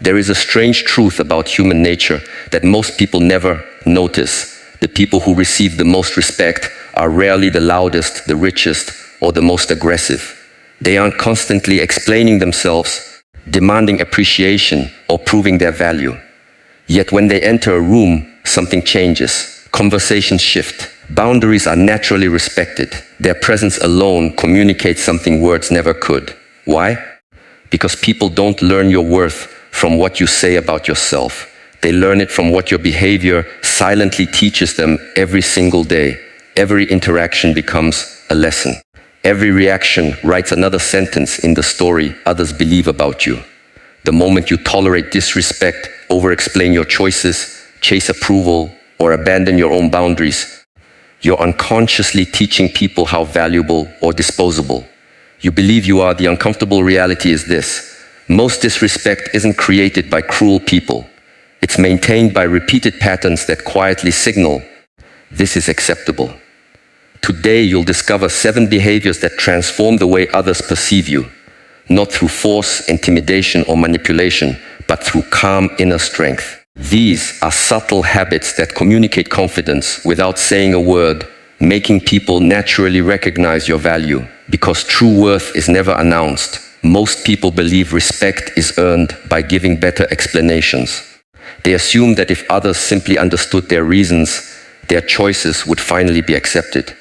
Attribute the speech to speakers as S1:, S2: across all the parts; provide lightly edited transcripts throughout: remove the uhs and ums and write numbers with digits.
S1: There is a strange truth about human nature that most people never notice. The people who receive the most respect are rarely the loudest, the richest, or the most aggressive. They aren't constantly explaining themselves, demanding appreciation, or proving their value. Yet when they enter a room, something changes. Conversations shift. Boundaries are naturally respected. Their presence alone communicates something words never could. Why? Because people don't learn your worth from what you say about yourself. They learn it from what your behavior silently teaches them every single day. Every interaction becomes a lesson. Every reaction writes another sentence in the story others believe about you. The moment you tolerate disrespect, over-explain your choices, chase approval, or abandon your own boundaries, you're unconsciously teaching people how valuable or disposable you believe you are. The uncomfortable reality is this: most disrespect isn't created by cruel people. It's maintained by repeated patterns that quietly signal, this is acceptable. Today, you'll discover 7 behaviors that transform the way others perceive you, not through force, intimidation, or manipulation, but through calm inner strength. These are subtle habits that communicate confidence without saying a word, making people naturally recognize your value. Because true worth is never announced, most people believe respect is earned by giving better explanations. They assume that if others simply understood their reasons, their choices would finally be accepted.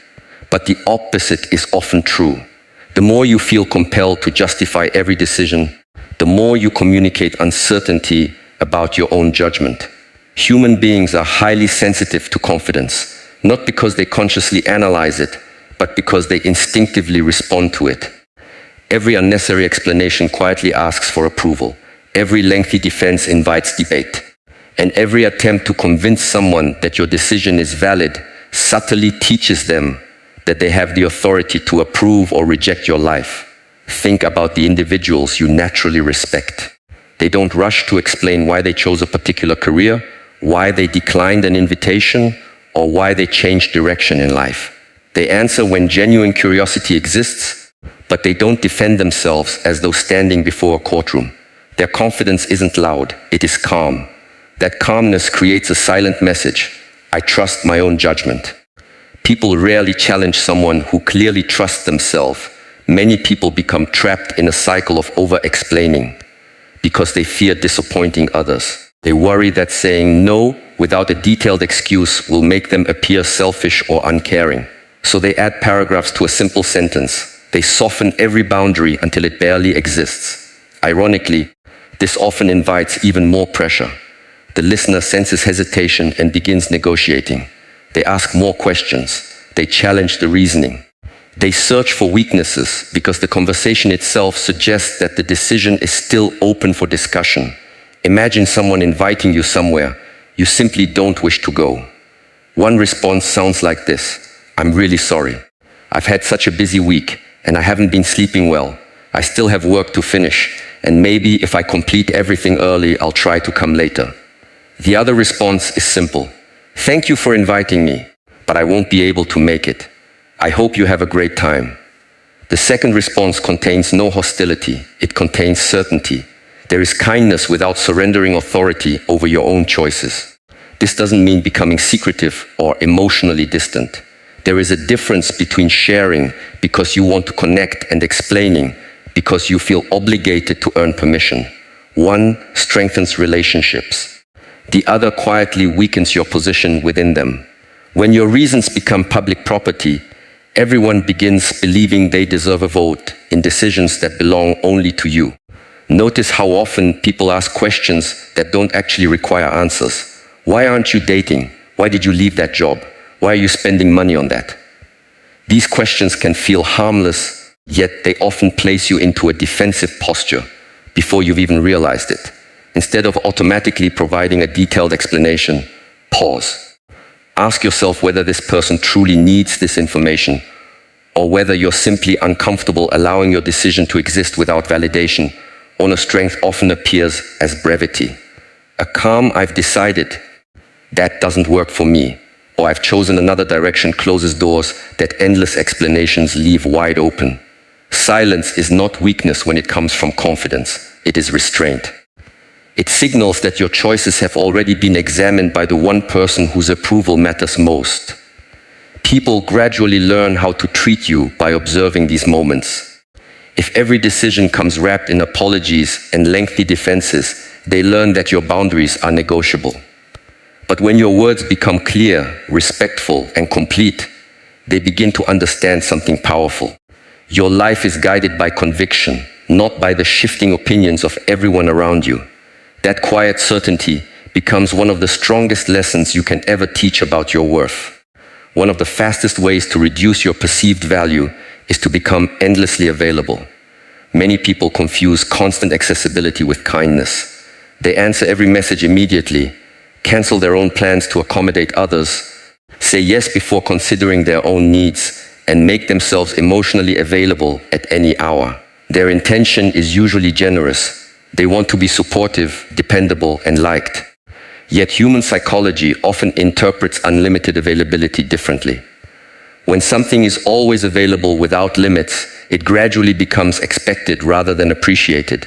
S1: But the opposite is often true. The more you feel compelled to justify every decision, the more you communicate uncertainty about your own judgment. Human beings are highly sensitive to confidence, not because they consciously analyze it, but because they instinctively respond to it. Every unnecessary explanation quietly asks for approval. Every lengthy defense invites debate. And every attempt to convince someone that your decision is valid subtly teaches them that they have the authority to approve or reject your life. Think about the individuals you naturally respect. They don't rush to explain why they chose a particular career, why they declined an invitation, or why they changed direction in life. They answer when genuine curiosity exists, but they don't defend themselves as though standing before a courtroom. Their confidence isn't loud, it is calm. That calmness creates a silent message: I trust my own judgment. People rarely challenge someone who clearly trusts themselves. Many people become trapped in a cycle of over-explaining because they fear disappointing others. They worry that saying no without a detailed excuse will make them appear selfish or uncaring. So they add paragraphs to a simple sentence. They soften every boundary until it barely exists. Ironically, this often invites even more pressure. The listener senses hesitation and begins negotiating. They ask more questions. They challenge the reasoning. They search for weaknesses because the conversation itself suggests that the decision is still open for discussion. Imagine someone inviting you somewhere you simply don't wish to go. One response sounds like this: I'm really sorry. I've had such a busy week and I haven't been sleeping well. I still have work to finish, and maybe if I complete everything early, I'll try to come later. The other response is simple: thank you for inviting me, but I won't be able to make it. I hope you have a great time. The second response contains no hostility, it contains certainty. There is kindness without surrendering authority over your own choices. This doesn't mean becoming secretive or emotionally distant. There is a difference between sharing because you want to connect and explaining because you feel obligated to earn permission. One strengthens relationships. The other quietly weakens your position within them. When your reasons become public property, everyone begins believing they deserve a vote in decisions that belong only to you. Notice how often people ask questions that don't actually require answers. Why aren't you dating? Why did you leave that job? Why are you spending money on that? These questions can feel harmless, yet they often place you into a defensive posture before you've even realized it. Instead of automatically providing a detailed explanation, pause. Ask yourself whether this person truly needs this information, or whether you're simply uncomfortable allowing your decision to exist without validation. Honor strength often appears as brevity. A calm "I've decided that doesn't work for me," or "I've chosen another direction" closes doors that endless explanations leave wide open. Silence is not weakness when it comes from confidence. It is restraint. It signals that your choices have already been examined by the one person whose approval matters most. People gradually learn how to treat you by observing these moments. If every decision comes wrapped in apologies and lengthy defenses, they learn that your boundaries are negotiable. But when your words become clear, respectful, and complete, they begin to understand something powerful. Your life is guided by conviction, not by the shifting opinions of everyone around you. That quiet certainty becomes one of the strongest lessons you can ever teach about your worth. One of the fastest ways to reduce your perceived value is to become endlessly available. Many people confuse constant accessibility with kindness. They answer every message immediately, cancel their own plans to accommodate others, say yes before considering their own needs, and make themselves emotionally available at any hour. Their intention is usually generous. They want to be supportive, dependable, and liked. Yet human psychology often interprets unlimited availability differently. When something is always available without limits, it gradually becomes expected rather than appreciated.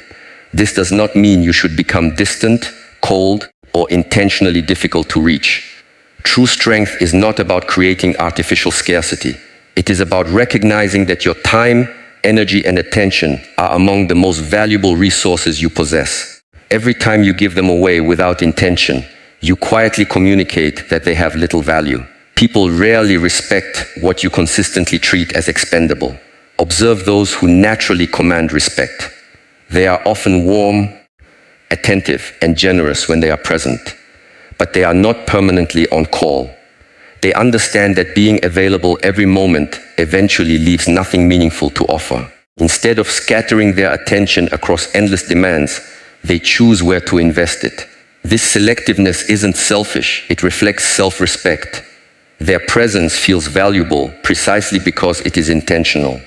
S1: This does not mean you should become distant, cold, or intentionally difficult to reach. True strength is not about creating artificial scarcity. It is about recognizing that your time, energy, and attention are among the most valuable resources you possess. Every time you give them away without intention, you quietly communicate that they have little value. People rarely respect what you consistently treat as expendable. Observe those who naturally command respect. They are often warm, attentive, and generous when they are present, but they are not permanently on call. They understand that being available every moment eventually leaves nothing meaningful to offer. Instead of scattering their attention across endless demands, they choose where to invest it. This selectiveness isn't selfish, it reflects self-respect. Their presence feels valuable precisely because it is intentional.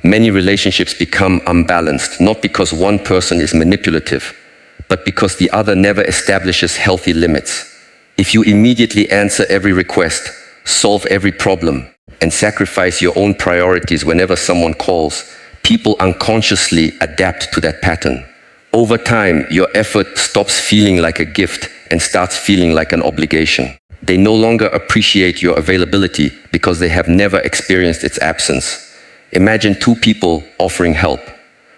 S1: Many relationships become unbalanced, not because one person is manipulative, but because the other never establishes healthy limits. If you immediately answer every request, solve every problem, and sacrifice your own priorities whenever someone calls, people unconsciously adapt to that pattern. Over time, your effort stops feeling like a gift and starts feeling like an obligation. They no longer appreciate your availability because they have never experienced its absence. Imagine two people offering help.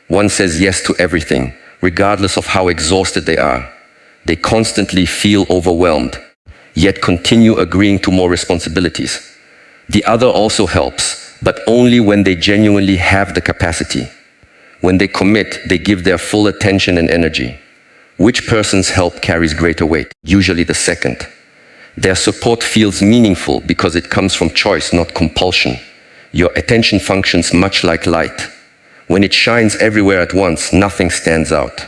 S1: One says yes to everything, regardless of how exhausted they are. They constantly feel overwhelmed, yet continue agreeing to more responsibilities. The other also helps, but only when they genuinely have the capacity. When they commit, they give their full attention and energy. Which person's help carries greater weight? Usually the second. Their support feels meaningful because it comes from choice, not compulsion. Your attention functions much like light. When it shines everywhere at once, nothing stands out.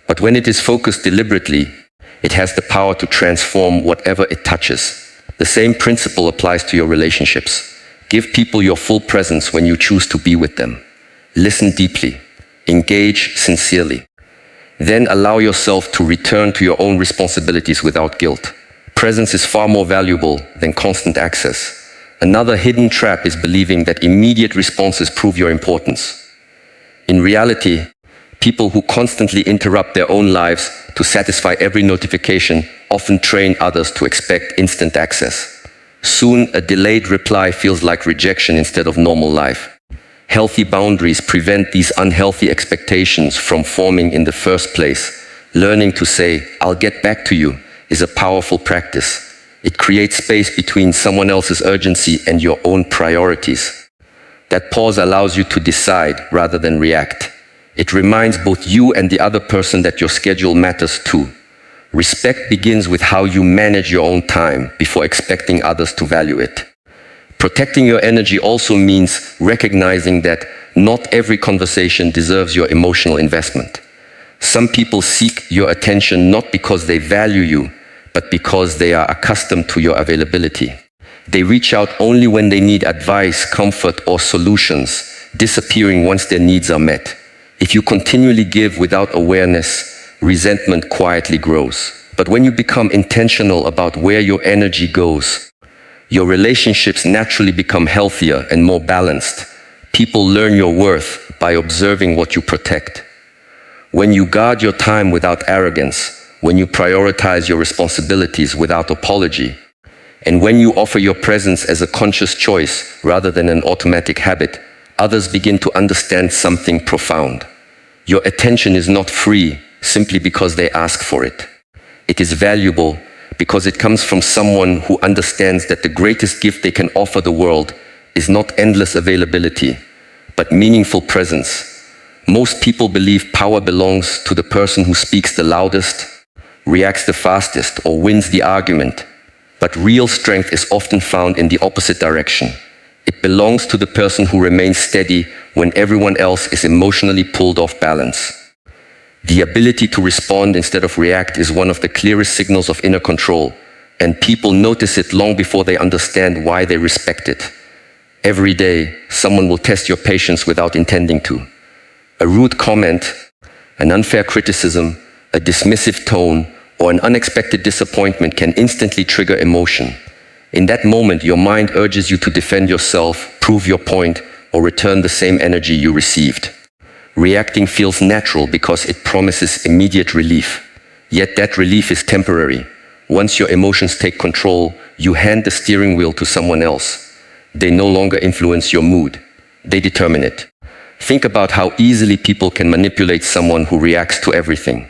S1: But when it is focused deliberately, it has the power to transform whatever it touches. The same principle applies to your relationships. Give people your full presence when you choose to be with them. Listen deeply. Engage sincerely. Then allow yourself to return to your own responsibilities without guilt. Presence is far more valuable than constant access. Another hidden trap is believing that immediate responses prove your importance. In reality, people who constantly interrupt their own lives to satisfy every notification often train others to expect instant access. Soon, a delayed reply feels like rejection instead of normal life. Healthy boundaries prevent these unhealthy expectations from forming in the first place. Learning to say, "I'll get back to you," is a powerful practice. It creates space between someone else's urgency and your own priorities. That pause allows you to decide rather than react. It reminds both you and the other person that your schedule matters too. Respect begins with how you manage your own time before expecting others to value it. Protecting your energy also means recognizing that not every conversation deserves your emotional investment. Some people seek your attention not because they value you, but because they are accustomed to your availability. They reach out only when they need advice, comfort, or solutions, disappearing once their needs are met. If you continually give without awareness, resentment quietly grows. But when you become intentional about where your energy goes, your relationships naturally become healthier and more balanced. People learn your worth by observing what you protect. When you guard your time without arrogance, when you prioritize your responsibilities without apology, and when you offer your presence as a conscious choice rather than an automatic habit, others begin to understand something profound. Your attention is not free simply because they ask for it. It is valuable because it comes from someone who understands that the greatest gift they can offer the world is not endless availability, but meaningful presence. Most people believe power belongs to the person who speaks the loudest, reacts the fastest, or wins the argument. But real strength is often found in the opposite direction. It belongs to the person who remains steady when everyone else is emotionally pulled off balance. The ability to respond instead of react is one of the clearest signals of inner control, and people notice it long before they understand why they respect it. Every day, someone will test your patience without intending to. A rude comment, an unfair criticism, a dismissive tone, or an unexpected disappointment can instantly trigger emotion. In that moment, your mind urges you to defend yourself, prove your point, or return the same energy you received. Reacting feels natural because it promises immediate relief. Yet that relief is temporary. Once your emotions take control, you hand the steering wheel to someone else. They no longer influence your mood. They determine it. Think about how easily people can manipulate someone who reacts to everything.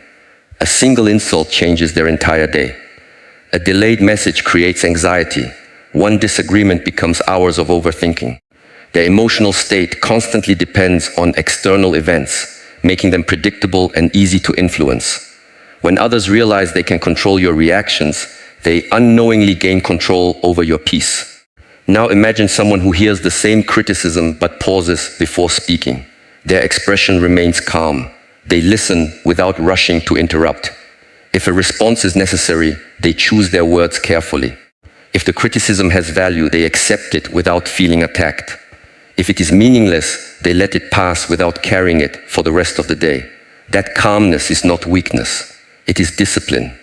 S1: A single insult changes their entire day. A delayed message creates anxiety. One disagreement becomes hours of overthinking. Their emotional state constantly depends on external events, making them predictable and easy to influence. When others realize they can control your reactions, they unknowingly gain control over your peace. Now imagine someone who hears the same criticism but pauses before speaking. Their expression remains calm. They listen without rushing to interrupt. If a response is necessary, they choose their words carefully. If the criticism has value, they accept it without feeling attacked. If it is meaningless, they let it pass without carrying it for the rest of the day. That calmness is not weakness. It is discipline.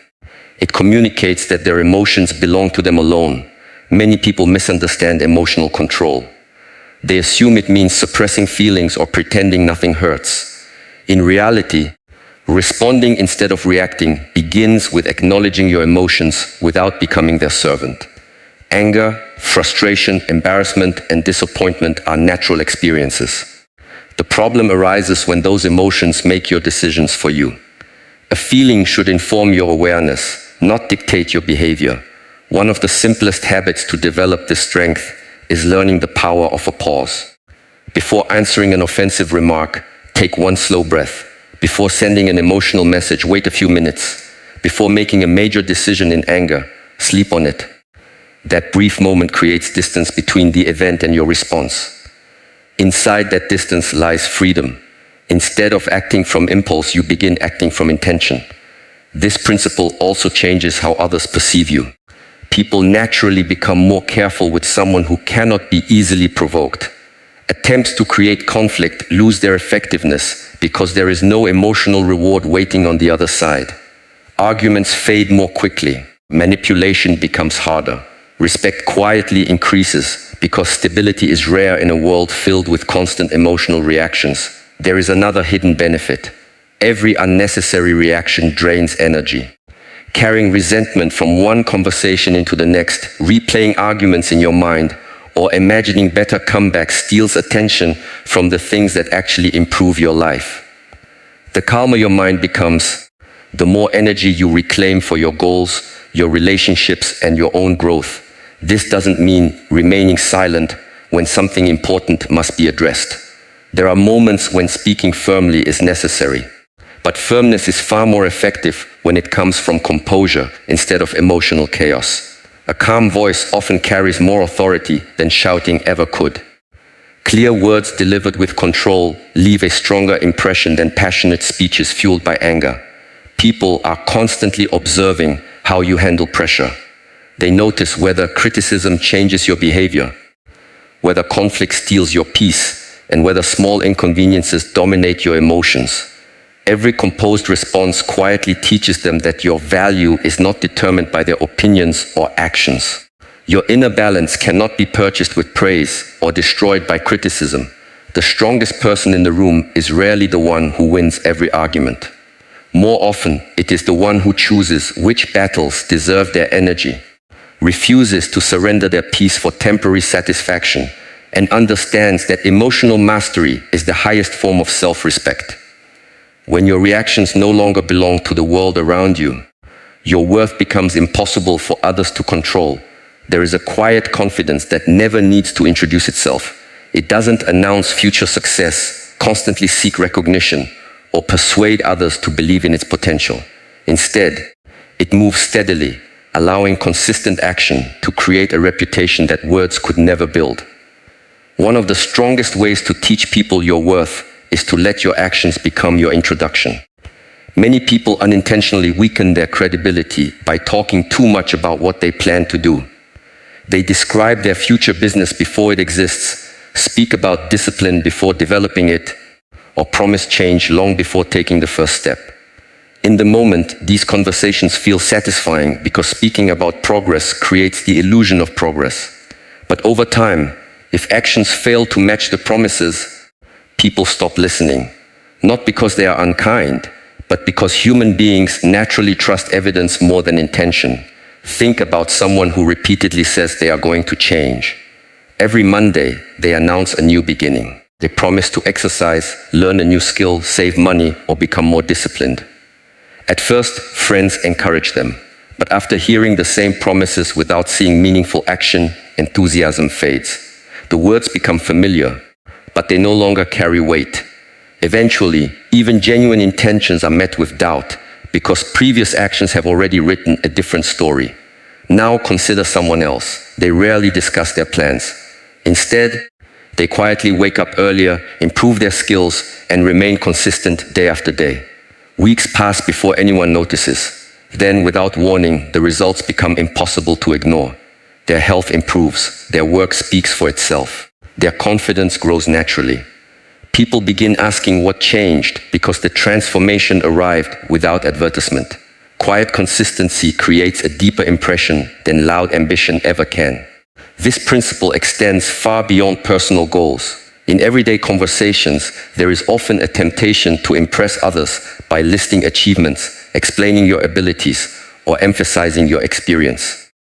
S1: It communicates that their emotions belong to them alone. Many people misunderstand emotional control. They assume it means suppressing feelings or pretending nothing hurts. In reality, responding instead of reacting begins with acknowledging your emotions without becoming their servant. Anger, frustration, embarrassment, and disappointment are natural experiences. The problem arises when those emotions make your decisions for you. A feeling should inform your awareness, not dictate your behavior. One of the simplest habits to develop this strength is learning the power of a pause. Before answering an offensive remark, take one slow breath. Before sending an emotional message, wait a few minutes. Before making a major decision in anger, sleep on it. That brief moment creates distance between the event and your response. Inside that distance lies freedom. Instead of acting from impulse, you begin acting from intention. This principle also changes how others perceive you. People naturally become more careful with someone who cannot be easily provoked. Attempts to create conflict lose their effectiveness because there is no emotional reward waiting on the other side. Arguments fade more quickly. Manipulation becomes harder. Respect quietly increases because stability is rare in a world filled with constant emotional reactions. There is another hidden benefit. Every unnecessary reaction drains energy. Carrying resentment from one conversation into the next, replaying arguments in your mind, or imagining better comebacks steals attention from the things that actually improve your life. The calmer your mind becomes, the more energy you reclaim for your goals, your relationships, and your own growth. This doesn't mean remaining silent when something important must be addressed. There are moments when speaking firmly is necessary. But firmness is far more effective when it comes from composure instead of emotional chaos. A calm voice often carries more authority than shouting ever could. Clear words delivered with control leave a stronger impression than passionate speeches fueled by anger. People are constantly observing how you handle pressure. They notice whether criticism changes your behavior, whether conflict steals your peace, and whether small inconveniences dominate your emotions. Every composed response quietly teaches them that your value is not determined by their opinions or actions. Your inner balance cannot be purchased with praise or destroyed by criticism. The strongest person in the room is rarely the one who wins every argument. More often, it is the one who chooses which battles deserve their energy, refuses to surrender their peace for temporary satisfaction, and understands that emotional mastery is the highest form of self-respect. When your reactions no longer belong to the world around you, your worth becomes impossible for others to control. There is a quiet confidence that never needs to introduce itself. It doesn't announce future success, constantly seek recognition, or persuade others to believe in its potential. Instead, it moves steadily, allowing consistent action to create a reputation that words could never build. One of the strongest ways to teach people your worth is to let your actions become your introduction. Many people unintentionally weaken their credibility by talking too much about what they plan to do. They describe their future business before it exists, speak about discipline before developing it, or promise change long before taking the first step. In the moment, these conversations feel satisfying because speaking about progress creates the illusion of progress. But over time, if actions fail to match the promises, people stop listening. Not because they are unkind, but because human beings naturally trust evidence more than intention. Think about someone who repeatedly says they are going to change. Every Monday, they announce a new beginning. They promise to exercise, learn a new skill, save money, or become more disciplined. At first, friends encourage them, but after hearing the same promises without seeing meaningful action, enthusiasm fades. The words become familiar, but they no longer carry weight. Eventually, even genuine intentions are met with doubt because previous actions have already written a different story. Now consider someone else. They rarely discuss their plans. Instead, they quietly wake up earlier, improve their skills, and remain consistent day after day. Weeks pass before anyone notices. Then, without warning, the results become impossible to ignore. Their health improves, their work speaks for itself, their confidence grows naturally. People begin asking what changed because the transformation arrived without advertisement. Quiet consistency creates a deeper impression than loud ambition ever can. This principle extends far beyond personal goals. In everyday conversations, there is often a temptation to impress others by listing achievements, explaining your abilities, or emphasizing your experience.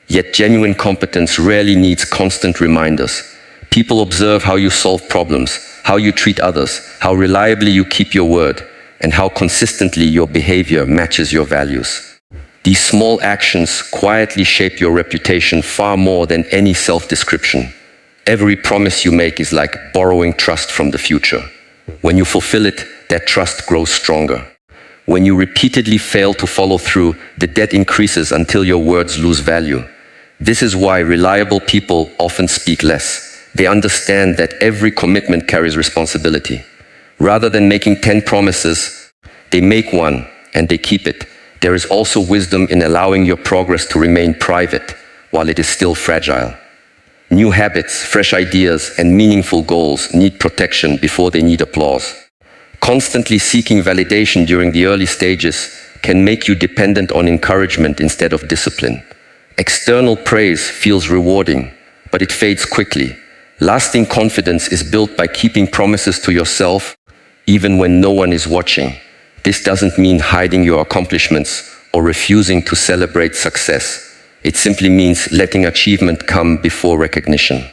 S1: Yet genuine competence rarely needs constant reminders. People observe how you solve problems, how you treat others, how reliably you keep your word, and how consistently your behavior matches your values. These small actions quietly shape your reputation far more than any self-description. Every promise you make is like borrowing trust from the future. When you fulfill it, that trust grows stronger. When you repeatedly fail to follow through, the debt increases until your words lose value. This is why reliable people often speak less. They understand that every commitment carries responsibility. Rather than making 10 promises, they make one and they keep it. There is also wisdom in allowing your progress to remain private while it is still fragile. New habits, fresh ideas, and meaningful goals need protection before they need applause. Constantly seeking validation during the early stages can make you dependent on encouragement instead of discipline. External praise feels rewarding, but it fades quickly. Lasting confidence is built by keeping promises to yourself, even when no one is watching. This doesn't mean hiding your accomplishments or refusing to celebrate success. It simply means letting achievement come before recognition.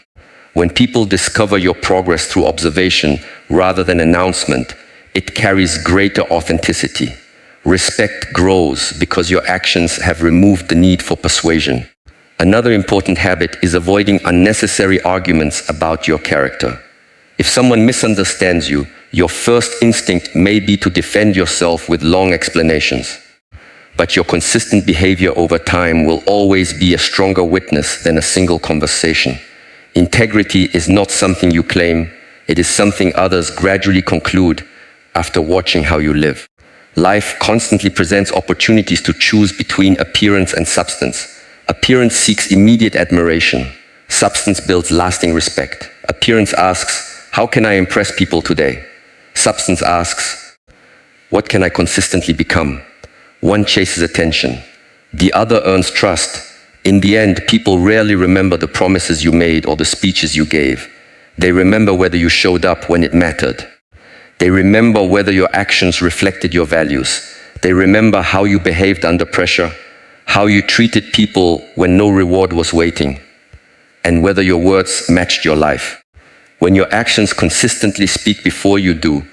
S1: When people discover your progress through observation rather than announcement, it carries greater authenticity. Respect grows because your actions have removed the need for persuasion. Another important habit is avoiding unnecessary arguments about your character. If someone misunderstands you, your first instinct may be to defend yourself with long explanations. But your consistent behavior over time will always be a stronger witness than a single conversation. Integrity is not something you claim, it is something others gradually conclude after watching how you live. Life constantly presents opportunities to choose between appearance and substance. Appearance seeks immediate admiration. Substance builds lasting respect. Appearance asks, how can I impress people today? Substance asks, what can I consistently become? One chases attention. The other earns trust. In the end, people rarely remember the promises you made or the speeches you gave. They remember whether you showed up when it mattered. They remember whether your actions reflected your values. They remember how you behaved under pressure, how you treated people when no reward was waiting, and whether your words matched your life. When your actions consistently speak before you do,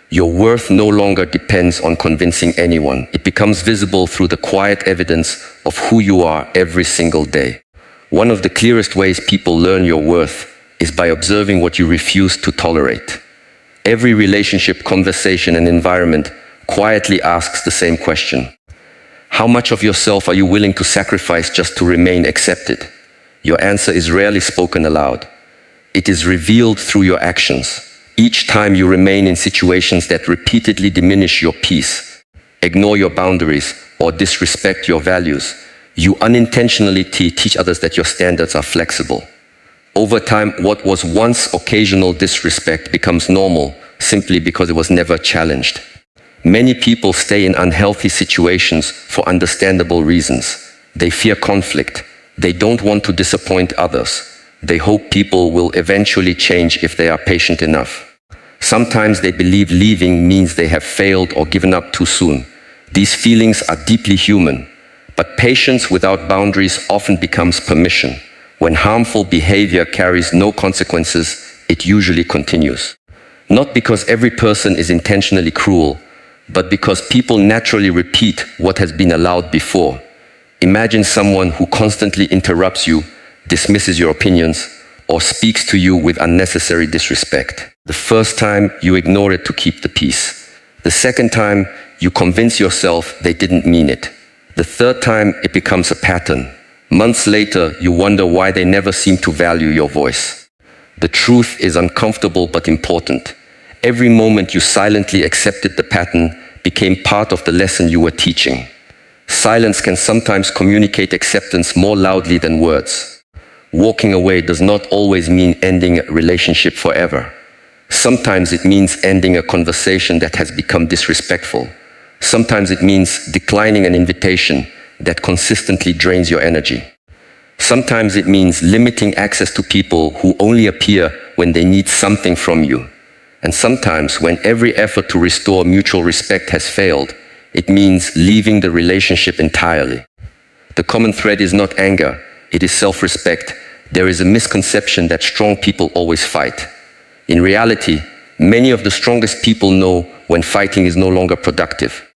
S1: your worth no longer depends on convincing anyone. It becomes visible through the quiet evidence of who you are every single day. One of the clearest ways people learn your worth is by observing what you refuse to tolerate. Every relationship, conversation, and environment quietly asks the same question. How much of yourself are you willing to sacrifice just to remain accepted? Your answer is rarely spoken aloud. It is revealed through your actions. Each time you remain in situations that repeatedly diminish your peace, ignore your boundaries, or disrespect your values, you unintentionally teach others that your standards are flexible. Over time, what was once occasional disrespect becomes normal simply because it was never challenged. Many people stay in unhealthy situations for understandable reasons. They fear conflict. They don't want to disappoint others. They hope people will eventually change if they are patient enough. Sometimes they believe leaving means they have failed or given up too soon. These feelings are deeply human, but patience without boundaries often becomes permission. When harmful behavior carries no consequences, it usually continues. Not because every person is intentionally cruel, but because people naturally repeat what has been allowed before. Imagine someone who constantly interrupts you, dismisses your opinions, or speaks to you with unnecessary disrespect. The first time, you ignore it to keep the peace. The second time, you convince yourself they didn't mean it. The third time, it becomes a pattern. Months later, you wonder why they never seem to value your voice. The truth is uncomfortable but important. Every moment you silently accepted the pattern became part of the lesson you were teaching. Silence can sometimes communicate acceptance more loudly than words. Walking away does not always mean ending a relationship forever. Sometimes it means ending a conversation that has become disrespectful. Sometimes it means declining an invitation that consistently drains your energy. Sometimes it means limiting access to people who only appear when they need something from you. And sometimes, when every effort to restore mutual respect has failed, it means leaving the relationship entirely. The common thread is not anger, it is self-respect. There is a misconception that strong people always fight. In reality, many of the strongest people know when fighting is no longer productive.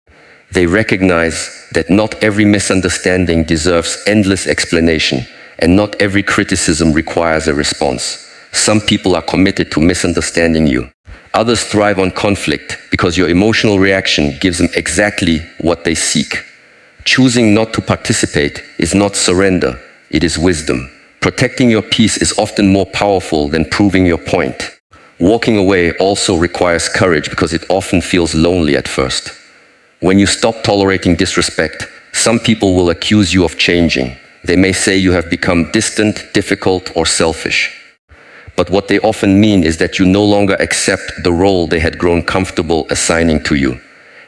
S1: They recognize that not every misunderstanding deserves endless explanation, and not every criticism requires a response. Some people are committed to misunderstanding you. Others thrive on conflict because your emotional reaction gives them exactly what they seek. Choosing not to participate is not surrender, it is wisdom. Protecting your peace is often more powerful than proving your point. Walking away also requires courage because it often feels lonely at first. When you stop tolerating disrespect, some people will accuse you of changing. They may say you have become distant, difficult, or selfish. But what they often mean is that you no longer accept the role they had grown comfortable assigning to you.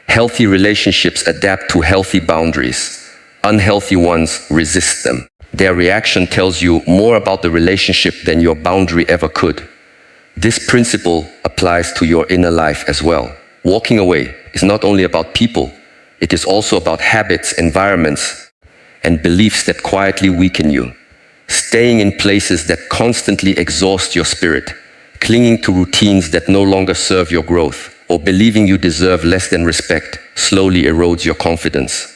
S1: Healthy relationships adapt to healthy boundaries. Unhealthy ones resist them. Their reaction tells you more about the relationship than your boundary ever could. This principle applies to your inner life as well. Walking away is not only about people, it is also about habits, environments, and beliefs that quietly weaken you. Staying in places that constantly exhaust your spirit, clinging to routines that no longer serve your growth, or believing you deserve less than respect, slowly erodes your confidence.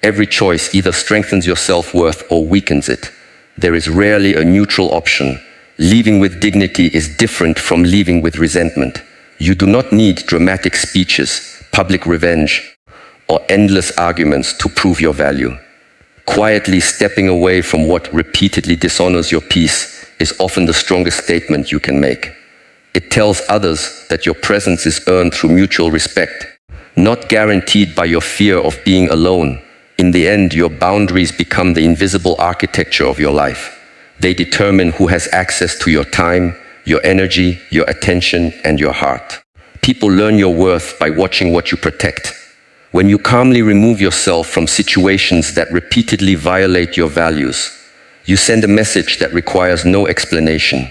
S1: Every choice either strengthens your self-worth or weakens it. There is rarely a neutral option. Leaving with dignity is different from leaving with resentment. You do not need dramatic speeches, public revenge, or endless arguments to prove your value. Quietly stepping away from what repeatedly dishonors your peace is often the strongest statement you can make. It tells others that your presence is earned through mutual respect, not guaranteed by your fear of being alone. In the end, your boundaries become the invisible architecture of your life. They determine who has access to your time, your energy, your attention, and your heart. People learn your worth by watching what you protect. When you calmly remove yourself from situations that repeatedly violate your values, you send a message that requires no explanation.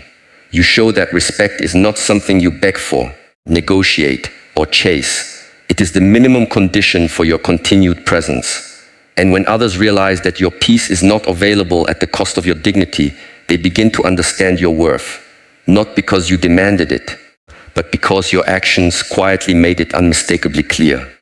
S1: You show that respect is not something you beg for, negotiate, or chase. It is the minimum condition for your continued presence. And when others realize that your peace is not available at the cost of your dignity, they begin to understand your worth, not because you demanded it, but because your actions quietly made it unmistakably clear.